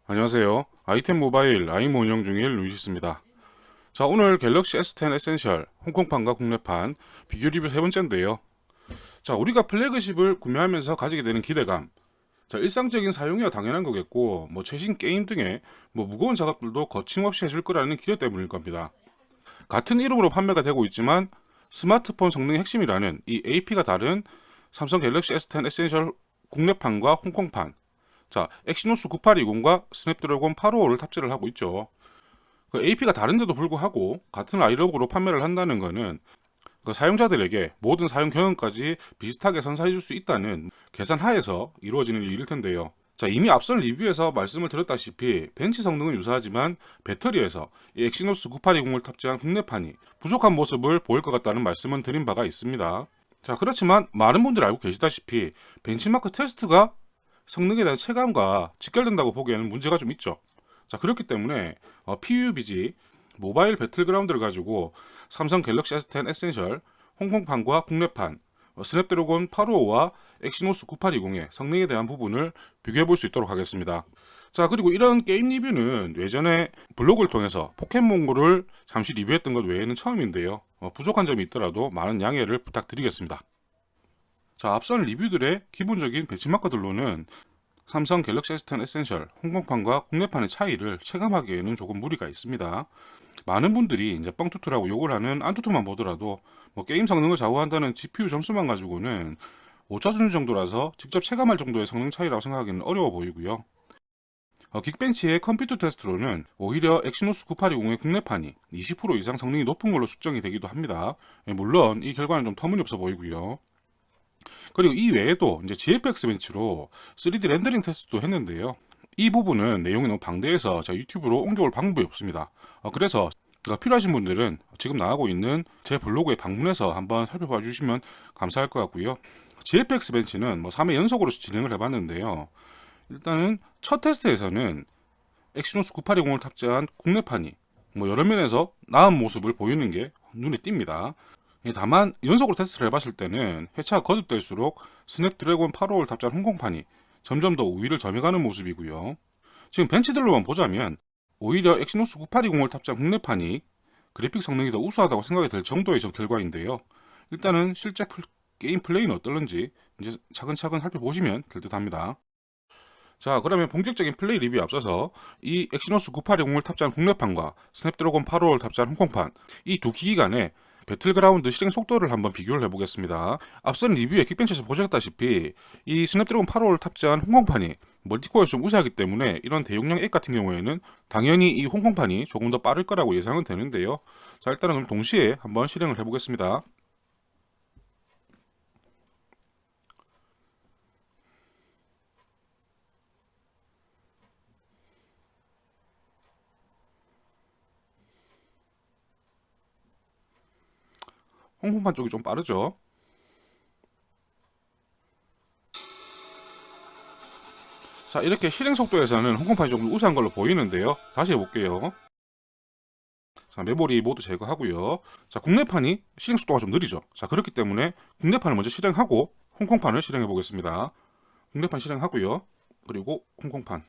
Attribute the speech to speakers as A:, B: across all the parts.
A: 안녕하세요. 아이템 모바일 아이모 운영 중일 루이시스입니다. 자, 오늘 갤럭시 S10 에센셜 홍콩판과 국내판 비교 리뷰 세 번째인데요. 자, 우리가 플래그십을 구매하면서 가지게 되는 기대감. 자, 일상적인 사용이야 당연한 거겠고, 최신 게임 등의 무거운 작업들도 거침없이 해줄 거라는 기대 때문일 겁니다. 같은 이름으로 판매가 되고 있지만 스마트폰 성능의 핵심이라는 이 AP가 다른 삼성 갤럭시 S10 에센셜 국내판과 홍콩판. 자, 엑시노스 9820과 스냅드래곤 855를 탑재를 하고 있죠. 그 AP가 다른데도 불구하고 같은 아이럭으로 판매를 한다는 것은 그 사용자들에게 모든 사용 경험까지 비슷하게 선사해줄 수 있다는 계산 하에서 이루어지는 일일 텐데요. 자, 이미 앞선 리뷰에서 말씀을 드렸다시피 벤치 성능은 유사하지만 배터리에서 이 엑시노스 9820을 탑재한 국내판이 부족한 모습을 보일 것 같다는 말씀은 드린 바가 있습니다. 자, 그렇지만 많은 분들이 알고 계시다시피 벤치마크 테스트가 성능에 대한 체감과 직결된다고 보기에는 문제가 좀 있죠. 자, 그렇기 때문에 PUBG 모바일 배틀그라운드를 가지고 삼성 갤럭시 S10 에센셜 홍콩판과 국내판 스냅드래곤 855와 엑시노스 9820의 성능에 대한 부분을 비교해 볼 수 있도록 하겠습니다. 자, 그리고 이런 게임 리뷰는 예전에 블로그를 통해서 포켓몬고를 잠시 리뷰했던 것 외에는 처음인데요. 부족한 점이 있더라도 많은 양해를 부탁드리겠습니다. 자, 앞선 리뷰들의 기본적인 배치마크들로는 삼성 갤럭시 S10 에센셜 홍콩판과 국내판의 차이를 체감하기에는 조금 무리가 있습니다. 많은 분들이 이제 뻥투투라고 욕을 하는 안투투만 보더라도 게임 성능을 좌우한다는 GPU 점수만 가지고는 오차순위 정도라서 직접 체감할 정도의 성능 차이라고 생각하기는 어려워 보이고요. 긱벤치의 컴퓨터 테스트로는 오히려 엑시노스 9820의 국내판이 20% 이상 성능이 높은 걸로 측정이 되기도 합니다. 물론 이 결과는 좀 터무니없어 보이고요. 그리고 이 외에도 이제 GFX 벤치로 3D 렌더링 테스트도 했는데요. 이 부분은 내용이 너무 방대해서 제가 유튜브로 옮겨올 방법이 없습니다. 그래서 필요하신 분들은 지금 나가고 있는 제 블로그에 방문해서 한번 살펴봐 주시면 감사할 것 같고요. GFX 벤치는 3회 연속으로 진행을 해봤는데요. 일단은 첫 테스트에서는 엑시노스 9820을 탑재한 국내판이 여러 면에서 나은 모습을 보이는 게 눈에 띕니다. 다만 연속으로 테스트를 해봤을 때는 회차가 거듭될수록 스냅드래곤 855를 탑재한 홍콩판이 점점 더 우위를 점해가는 모습이고요. 지금 벤치들로만 보자면 오히려 엑시노스 9820을 탑재한 국내판이 그래픽 성능이 더 우수하다고 생각이 될 정도의 결과인데요. 일단은 실제 게임 플레이는 어떨는지 이제 차근차근 살펴보시면 될 듯 합니다. 자, 그러면 본격적인 플레이 리뷰에 앞서서 이 엑시노스 9820을 탑재한 국내판과 스냅드래곤 855를 탑재한 홍콩판 이 두 기기 간의 배틀그라운드 실행 속도를 한번 비교를 해보겠습니다. 앞선 리뷰에 킥벤치에서 보셨다시피 이 스냅드래곤 855를 탑재한 홍콩판이 멀티코어에서 좀 우세하기 때문에 이런 대용량 앱 같은 경우에는 당연히 이 홍콩판이 조금 더 빠를 거라고 예상은 되는데요. 자, 일단은 그럼 동시에 한번 실행을 해보겠습니다. 홍콩판 쪽이 좀 빠르죠. 자, 이렇게 실행 속도에서는 홍콩판이 조금 우세한 걸로 보이는데요. 다시 해볼게요. 자, 메모리 모두 제거하고요. 자, 국내판이 실행 속도가 좀 느리죠. 자, 그렇기 때문에 국내판을 먼저 실행하고 홍콩판을 실행해 보겠습니다. 국내판 실행하고요. 그리고 홍콩판.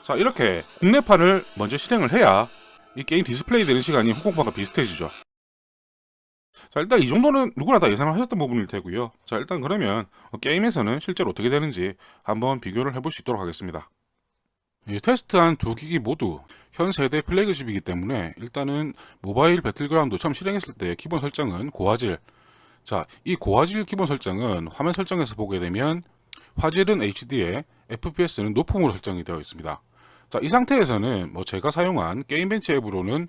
A: 자, 이렇게 국내판을 먼저 실행을 해야 이 게임 디스플레이 되는 시간이 홍콩판과 비슷해지죠. 자, 일단 이 정도는 누구나 다 예상을 하셨던 부분일 테고요. 자, 일단 그러면 게임에서는 실제로 어떻게 되는지 한번 비교를 해볼 수 있도록 하겠습니다. 테스트한 두 기기 모두 현 세대 플래그십이기 때문에 일단은 모바일 배틀그라운드 처음 실행했을 때 기본 설정은 고화질. 자, 이 고화질 기본 설정은 화면 설정에서 보게 되면 화질은 HD에 FPS는 높음으로 설정이 되어 있습니다. 자, 이 상태에서는 제가 사용한 게임벤치 앱으로는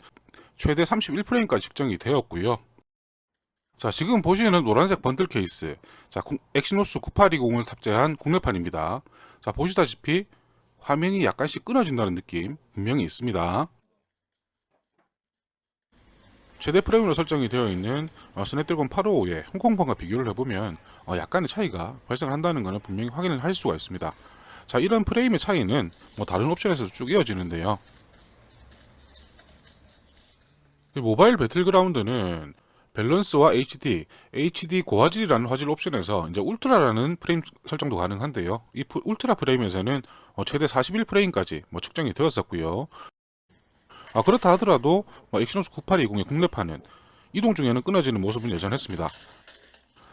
A: 최대 31프레임까지 측정이 되었고요. 자, 지금 보시는 노란색 번들 케이스. 자, 엑시노스 9820을 탑재한 국내판입니다. 자, 보시다시피 화면이 약간씩 끊어진다는 느낌 분명히 있습니다. 최대 프레임으로 설정이 되어 있는 스냅드래곤 855의 홍콩판과 비교를 해보면 약간의 차이가 발생을 한다는 것은 분명히 확인을 할 수가 있습니다. 자, 이런 프레임의 차이는 다른 옵션에서 쭉 이어지는데요. 모바일 배틀그라운드는 밸런스와 HD 고화질이라는 화질 옵션에서 이제 울트라라는 프레임 설정도 가능한데요. 이 울트라 프레임에서는 최대 41프레임까지 측정이 되었었고요. 그렇다 하더라도 엑시노스 9820의 국내판은 이동 중에는 끊어지는 모습은 여전했습니다.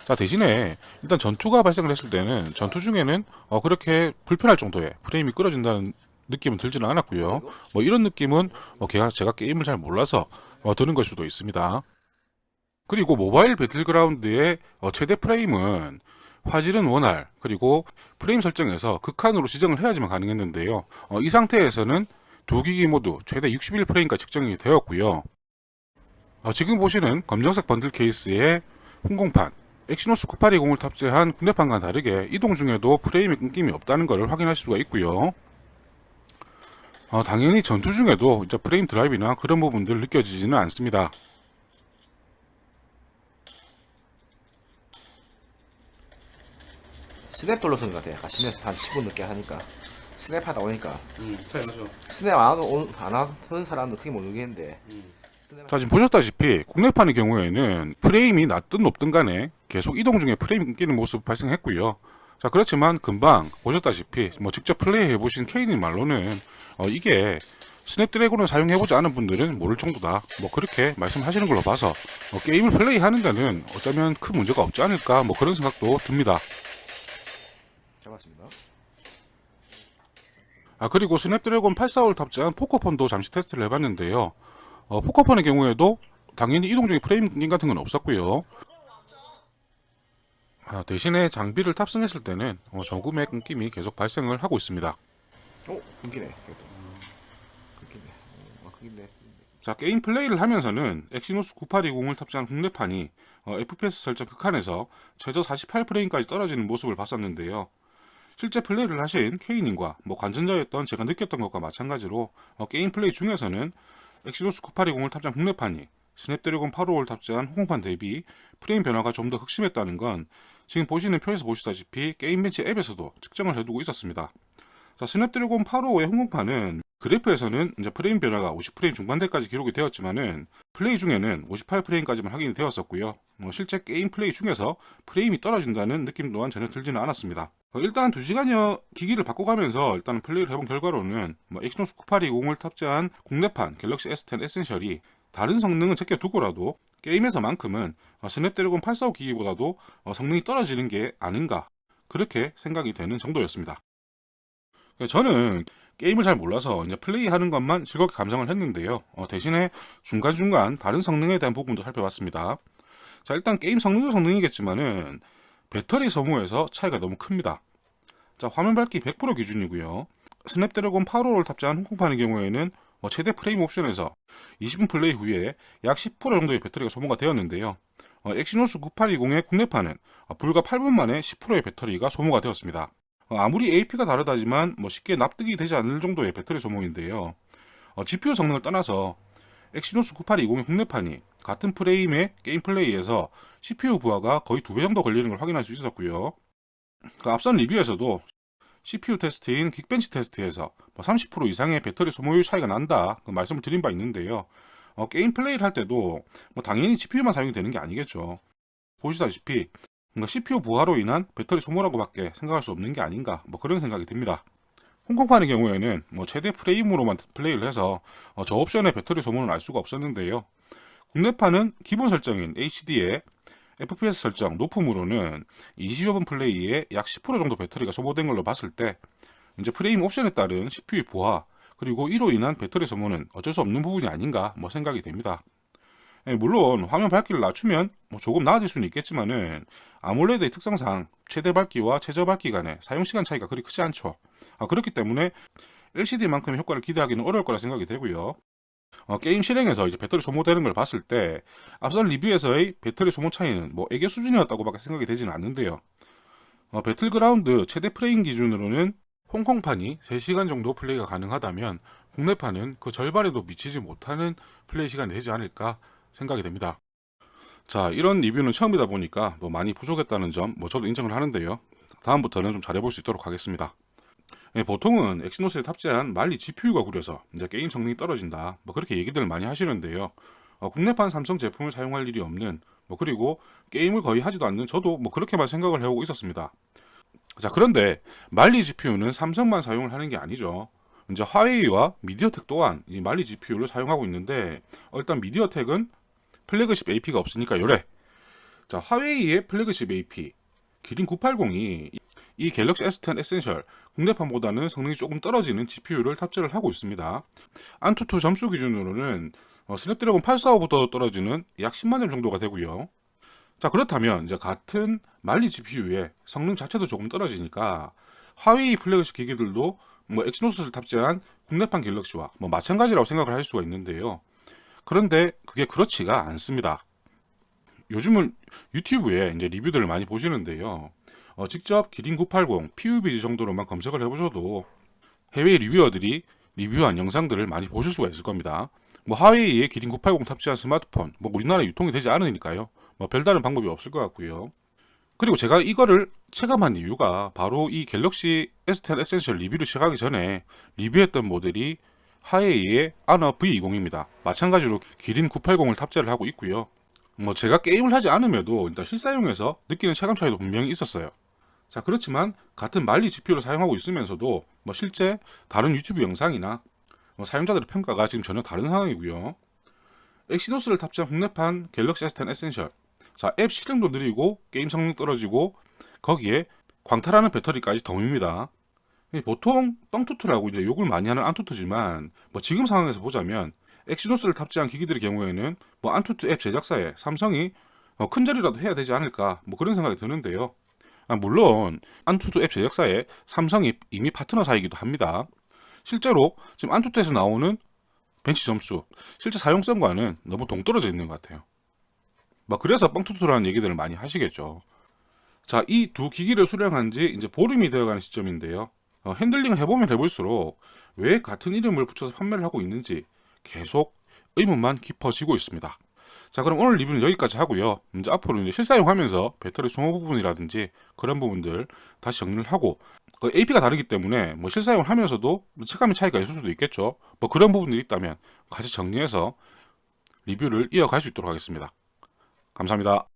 A: 자, 대신에 일단 전투가 발생을 했을 때는 전투 중에는 그렇게 불편할 정도의 프레임이 끊어진다는 느낌은 들지는 않았고요. 이런 느낌은 제가 게임을 잘 몰라서 드는 걸 수도 있습니다. 그리고 모바일 배틀그라운드의 최대 프레임은 화질은 원활, 그리고 프레임 설정에서 극한으로 지정을 해야지만 가능했는데요. 이 상태에서는 두 기기 모두 최대 61프레임까지 측정이 되었고요. 지금 보시는 검정색 번들 케이스의 홍콩판 엑시노스 9820을 탑재한 국내판과는 다르게 이동 중에도 프레임의 끊김이 없다는 것을 확인할 수가 있고요. 당연히 전투 중에도 이제 프레임 드랍이나 그런 부분들 느껴지지는 않습니다.
B: 스냅 돌려서인 것 같아. 약간 스냅 한 10분 늦게 하니까. 스냅 하다 오니까.
A: 차이 나죠.
B: 스냅 안 하는 사람도 크게 모르겠는데.
A: 자, 지금 보셨다시피 국내판의 경우에는 프레임이 낮든 높든 간에 계속 이동 중에 프레임이 끊기는 모습 발생했고요. 자, 그렇지만 금방 보셨다시피 직접 플레이 해보신 케이님 말로는 이게 스냅드래곤을 사용해보지 않은 분들은 모를 정도다, 그렇게 말씀하시는 걸로 봐서 게임을 플레이하는 데는 어쩌면 큰 문제가 없지 않을까, 그런 생각도 듭니다.
B: 잡았습니다.
A: 그리고 스냅드래곤 845를 탑재한 포커폰도 잠시 테스트를 해봤는데요. 포커폰의 경우에도 당연히 이동 중에 프레임 끊김 같은 건 없었고요. 대신에 장비를 탑승했을 때는 조금의 끊김이 계속 발생을 하고 있습니다.
B: 끊기네. 끊기네.
A: 자, 게임 플레이를 하면서는 엑시노스 9820을 탑재한 국내판이 FPS 설정 극한에서 최저 48프레임까지 떨어지는 모습을 봤었는데요. 실제 플레이를 하신 K님과 관전자였던 제가 느꼈던 것과 마찬가지로 게임 플레이 중에서는 엑시노스 9820을 탑재한 국내판이 스냅드래곤 855를 탑재한 홍콩판 대비 프레임 변화가 좀 더 극심했다는 건 지금 보시는 표에서 보시다시피 게임벤치 앱에서도 측정을 해두고 있었습니다. 자, 스냅드래곤 855의 홍콩판은 그래프에서는 이제 프레임 변화가 50프레임 중반대까지 기록이 되었지만은 플레이 중에는 58프레임까지만 확인이 되었었고요. 실제 게임 플레이 중에서 프레임이 떨어진다는 느낌 또한 전혀 들지는 않았습니다. 일단 2시간여 기기를 바꿔가면서 일단 플레이를 해본 결과로는 엑시노스 9820을 탑재한 국내판 갤럭시 S10 에센셜이 다른 성능은 제껴두고라도 게임에서만큼은 스냅드래곤 845 기기보다도 성능이 떨어지는 게 아닌가, 그렇게 생각이 되는 정도였습니다. 저는 게임을 잘 몰라서 이제 플레이하는 것만 즐겁게 감상을 했는데요. 대신에 중간중간 다른 성능에 대한 부분도 살펴봤습니다. 자, 일단 게임 성능도 성능이겠지만은 배터리 소모에서 차이가 너무 큽니다. 자, 화면 밝기 100% 기준이고요. 스냅드래곤 855를 탑재한 홍콩판의 경우에는 최대 프레임 옵션에서 20분 플레이 후에 약 10% 정도의 배터리가 소모가 되었는데요. 엑시노스 9820의 국내판은 불과 8분 만에 10%의 배터리가 소모가 되었습니다. 아무리 AP가 다르다지만 쉽게 납득이 되지 않을 정도의 배터리 소모인데요. GPU 성능을 떠나서 엑시노스 9820의 국내판이 같은 프레임의 게임 플레이에서 CPU 부하가 거의 2배 정도 걸리는 걸 확인할 수 있었고요. 앞선 리뷰에서도 CPU 테스트인 긱벤치 테스트에서 30% 이상의 배터리 소모율 차이가 난다, 말씀을 드린 바 있는데요. 게임 플레이를 할 때도 당연히 GPU만 사용이 되는 게 아니겠죠. 보시다시피 CPU 부하로 인한 배터리 소모라고밖에 생각할 수 없는 게 아닌가, 그런 생각이 듭니다. 홍콩판의 경우에는 최대 프레임으로만 플레이를 해서 저 옵션의 배터리 소모는 알 수가 없었는데요. 국내판은 기본 설정인 HD에 FPS 설정 높음으로는 20여 분 플레이에 약 10% 정도 배터리가 소모된 걸로 봤을 때 이제 프레임 옵션에 따른 CPU 부하, 그리고 이로 인한 배터리 소모는 어쩔 수 없는 부분이 아닌가 생각이 됩니다. 물론 화면 밝기를 낮추면 조금 나아질 수는 있겠지만은 아몰레드의 특성상 최대 밝기와 최저 밝기 간의 사용시간 차이가 그리 크지 않죠. 그렇기 때문에 LCD만큼의 효과를 기대하기는 어려울 거라 생각이 되고요. 게임 실행에서 이제 배터리 소모되는 걸 봤을 때 앞선 리뷰에서의 배터리 소모 차이는 애교 수준이었다고밖에 생각이 되지는 않는데요. 배틀그라운드 최대 프레임 기준으로는 홍콩판이 3시간 정도 플레이가 가능하다면 국내판은 그 절반에도 미치지 못하는 플레이 시간이 되지 않을까 생각이 됩니다. 자, 이런 리뷰는 처음이다 보니까 뭐 많이 부족했다는 점 저도 인정을 하는데요. 다음부터는 좀 잘해볼 수 있도록 하겠습니다. 예, 보통은 엑시노스에 탑재한 말리 GPU가 구려서 이제 게임 성능이 떨어진다 그렇게 얘기들을 많이 하시는데요. 국내판 삼성 제품을 사용할 일이 없는 그리고 게임을 거의 하지도 않는 저도 그렇게만 생각을 해오고 있었습니다. 자, 그런데 말리 GPU는 삼성만 사용을 하는 게 아니죠. 이제 화웨이와 미디어텍 또한 이 말리 GPU를 사용하고 있는데 일단 미디어텍은 플래그십 AP가 없으니까 요래. 자, 화웨이의 플래그십 AP 기린 980이 이 갤럭시 S10 에센셜 국내판보다는 성능이 조금 떨어지는 GPU를 탑재를 하고 있습니다. 안투투 점수 기준으로는 스냅드래곤 845보다 떨어지는 약 10만 점 정도가 되고요. 자, 그렇다면 이제 같은 말리 GPU의 성능 자체도 조금 떨어지니까 화웨이 플래그십 기기들도 엑시노스를 탑재한 국내판 갤럭시와 마찬가지라고 생각을 할 수가 있는데요. 그런데 그게 그렇지가 않습니다. 요즘은 유튜브에 이제 리뷰들을 많이 보시는데요. 직접 기린 980 PUBG 정도로만 검색을 해보셔도 해외 리뷰어들이 리뷰한 영상들을 많이 보실 수가 있을 겁니다. 화웨이의 기린 980 탑재한 스마트폰 우리나라에 유통이 되지 않으니까요. 별다른 방법이 없을 것 같고요. 그리고 제가 이거를 체감한 이유가 바로 이 갤럭시 S10 에센셜 리뷰를 시작하기 전에 리뷰했던 모델이 화웨이의 아너 V20입니다. 마찬가지로 기린 980을 탑재를 하고 있고요. 제가 게임을 하지 않으면도 일단 실사용에서 느끼는 체감 차이도 분명히 있었어요. 자, 그렇지만 같은 말리 GPU를 사용하고 있으면서도 실제 다른 유튜브 영상이나 사용자들의 평가가 지금 전혀 다른 상황이고요. 엑시노스를 탑재한 국내판 갤럭시 S10 에센셜. 자, 앱 실행도 느리고 게임 성능 떨어지고 거기에 광탈하는 배터리까지 덤입니다. 보통 뻥투투라고 이제 욕을 많이 하는 안투투지만 지금 상황에서 보자면 엑시노스를 탑재한 기기들의 경우에는 안투투 앱 제작사에 삼성이 큰절이라도 해야 되지 않을까 그런 생각이 드는데요. 물론 안투투 앱 제작사에 삼성이 이미 파트너 사이기도 합니다. 실제로 지금 안투투에서 나오는 벤치 점수 실제 사용성과는 너무 동떨어져 있는 것 같아요. 그래서 뻥투투라는 얘기들을 많이 하시겠죠. 자, 이 두 기기를 수령한 지 이제 보름이 되어가는 시점인데요. 핸들링을 해보면 해볼수록 왜 같은 이름을 붙여서 판매를 하고 있는지 계속 의문만 깊어지고 있습니다. 자, 그럼 오늘 리뷰는 여기까지 하고요. 이제 앞으로 이제 실사용하면서 배터리 소모 부분이라든지 그런 부분들 다시 정리를 하고 AP가 다르기 때문에 실사용을 하면서도 체감의 차이가 있을 수도 있겠죠. 그런 부분들이 있다면 같이 정리해서 리뷰를 이어갈 수 있도록 하겠습니다. 감사합니다.